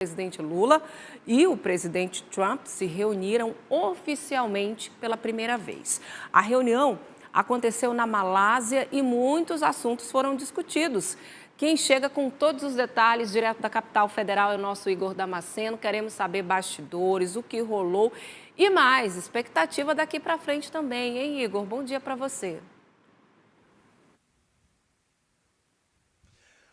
presidente Lula e o presidente Trump se reuniram oficialmente pela primeira vez. A reunião aconteceu na Malásia e muitos assuntos foram discutidos. Quem chega com todos os detalhes direto da capital federal é o nosso Igor Damasceno. Queremos saber bastidores, o que rolou e mais, expectativa daqui para frente também, hein, Igor? Bom dia para você.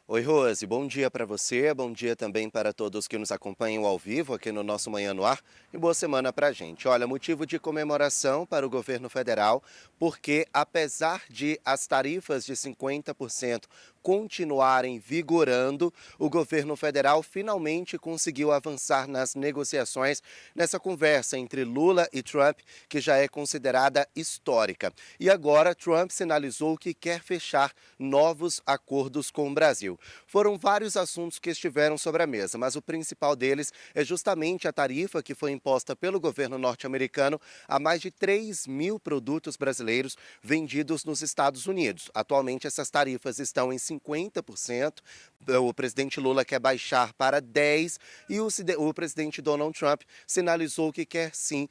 Oi, Rose, bom dia para você, bom dia também para todos que nos acompanham ao vivo aqui no nosso Manhã no Ar e boa semana para a gente. Olha, motivo de comemoração para o governo federal, porque apesar de as tarifas de 50% continuarem vigorando, o governo federal finalmente conseguiu avançar nas negociações nessa conversa entre Lula e Trump, que já é considerada histórica. E agora Trump sinalizou que quer fechar novos acordos com o Brasil. Foram vários assuntos que estiveram sobre a mesa, mas o principal deles é justamente a tarifa que foi imposta pelo governo norte-americano a mais de 3 mil produtos brasileiros vendidos nos Estados Unidos. Atualmente essas tarifas estão em 50%, o presidente Lula quer baixar para 10% e o presidente Donald Trump sinalizou que quer sim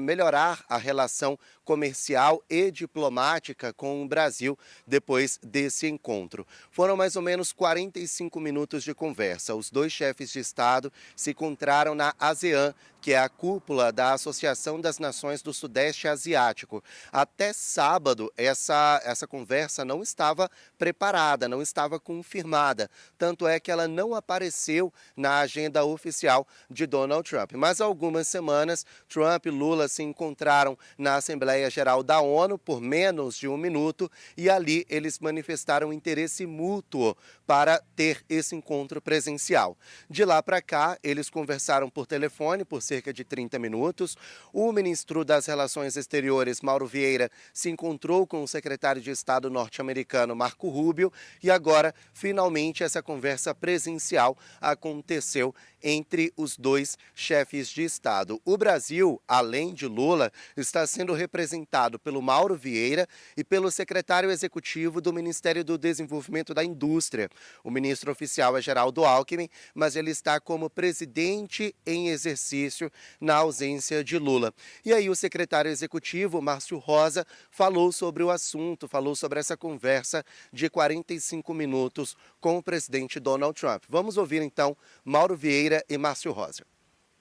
melhorar a relação comercial e diplomática com o Brasil depois desse encontro. Foram mais ou menos 45 minutos de conversa. Os dois chefes de Estado se encontraram na ASEAN, que é a cúpula da Associação das Nações do Sudeste Asiático. Até sábado, essa conversa não estava preparada, não estava confirmada. Tanto é que ela não apareceu na agenda oficial de Donald Trump. Mas há algumas semanas, Trump e Lula se encontraram na Assembleia Geral da ONU por menos de um minuto e ali eles manifestaram interesse mútuo para ter esse encontro presencial. De lá para cá, eles conversaram por telefone por cerca de 30 minutos. O ministro das Relações Exteriores, Mauro Vieira, se encontrou com o secretário de Estado norte-americano, Marco Rubio, e agora, finalmente, essa conversa presencial aconteceu entre os dois chefes de Estado. O Brasil, além de Lula, está sendo representado pelo Mauro Vieira e pelo secretário executivo do Ministério do Desenvolvimento da Indústria. O ministro oficial é Geraldo Alckmin, mas ele está como presidente em exercício na ausência de Lula. E aí o secretário executivo, Márcio Rosa, falou sobre o assunto, falou sobre essa conversa de 45 minutos com o presidente Donald Trump. Vamos ouvir então Mauro Vieira e Márcio Rosa.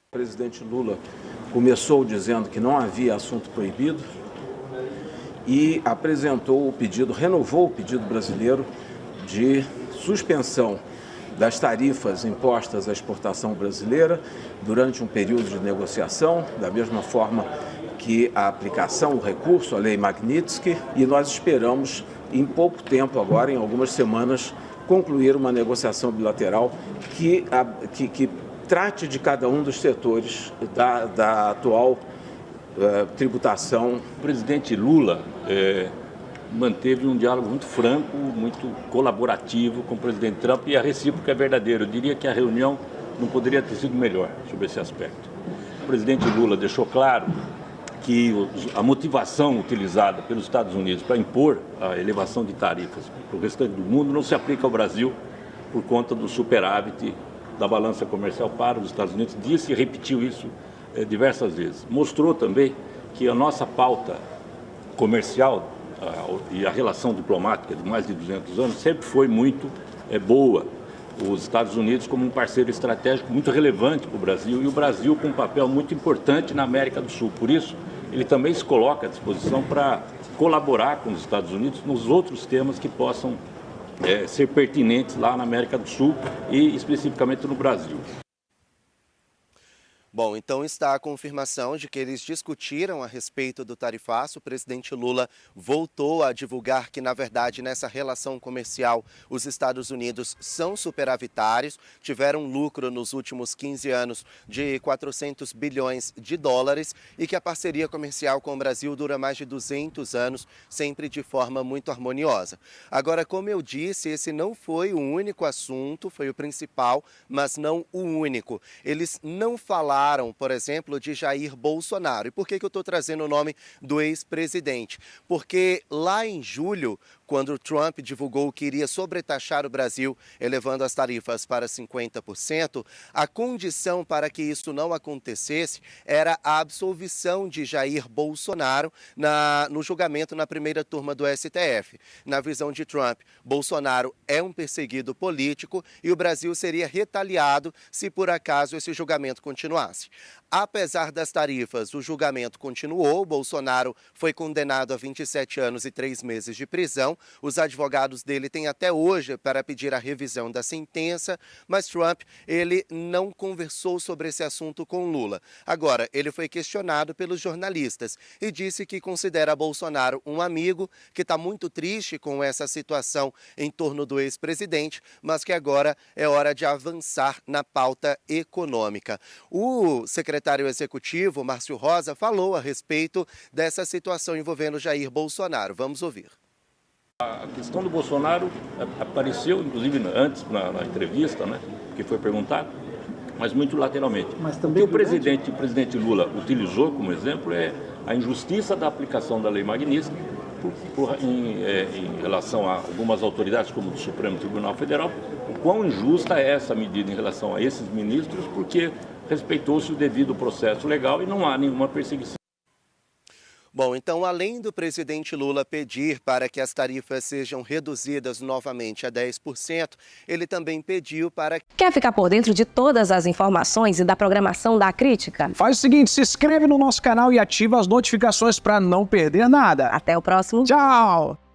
O presidente Lula começou dizendo que não havia assunto proibido e apresentou o pedido, renovou o pedido brasileiro de suspensão das tarifas impostas à exportação brasileira durante um período de negociação, da mesma forma que a aplicação, o recurso à lei Magnitsky, e nós esperamos em pouco tempo agora, em algumas semanas, concluir uma negociação bilateral que trate de cada um dos setores da atual tributação. O presidente Lula manteve um diálogo muito franco, muito colaborativo com o presidente Trump e a recíproca é verdadeira. Eu diria que a reunião não poderia ter sido melhor sobre esse aspecto. O presidente Lula deixou claro que a motivação utilizada pelos Estados Unidos para impor a elevação de tarifas para o restante do mundo não se aplica ao Brasil por conta do superávit da balança comercial para os Estados Unidos. Disse e repetiu isso diversas vezes. Mostrou também que a nossa pauta comercial e a relação diplomática de mais de 200 anos sempre foi muito boa. Os Estados Unidos como um parceiro estratégico muito relevante para o Brasil e o Brasil com um papel muito importante na América do Sul. Por isso, ele também se coloca à disposição para colaborar com os Estados Unidos nos outros temas que possam ser pertinentes lá na América do Sul e especificamente no Brasil. Bom, então está a confirmação de que eles discutiram a respeito do tarifaço. O presidente Lula voltou a divulgar que, na verdade, nessa relação comercial, os Estados Unidos são superavitários, tiveram lucro nos últimos 15 anos de 400 bilhões de dólares e que a parceria comercial com o Brasil dura mais de 200 anos, sempre de forma muito harmoniosa. Agora, como eu disse, esse não foi o único assunto, foi o principal, mas não o único. Eles não falaram, por exemplo, de Jair Bolsonaro. E por que eu estou trazendo o nome do ex-presidente? Porque lá em julho, quando Trump divulgou que iria sobretaxar o Brasil, elevando as tarifas para 50%, a condição para que isso não acontecesse era a absolvição de Jair Bolsonaro no julgamento na primeira turma do STF. Na visão de Trump, Bolsonaro é um perseguido político e o Brasil seria retaliado se por acaso esse julgamento continuasse. Apesar das tarifas, o julgamento continuou. Bolsonaro foi condenado a 27 anos e 3 meses de prisão. Os advogados dele têm até hoje para pedir a revisão da sentença, mas Trump, ele não conversou sobre esse assunto com Lula. Agora, ele foi questionado pelos jornalistas e disse que considera Bolsonaro um amigo, que está muito triste com essa situação em torno do ex-presidente, mas que agora é hora de avançar na pauta econômica. O secretário executivo, Márcio Rosa, falou a respeito dessa situação envolvendo Jair Bolsonaro. Vamos ouvir. A questão do Bolsonaro apareceu, inclusive, antes na entrevista, né, que foi perguntado, mas muito lateralmente. Mas também o que o presidente Lula utilizou como exemplo é a injustiça da aplicação da Lei Magnitsky em relação a algumas autoridades, como o Supremo Tribunal Federal, o quão injusta é essa medida em relação a esses ministros, porque respeitou-se o devido processo legal e não há nenhuma perseguição. Bom, então, além do presidente Lula pedir para que as tarifas sejam reduzidas novamente a 10%, ele também pediu para... Quer ficar por dentro de todas as informações e da programação da Crítica? Faz o seguinte, se inscreve no nosso canal e ativa as notificações para não perder nada. Até o próximo. Tchau!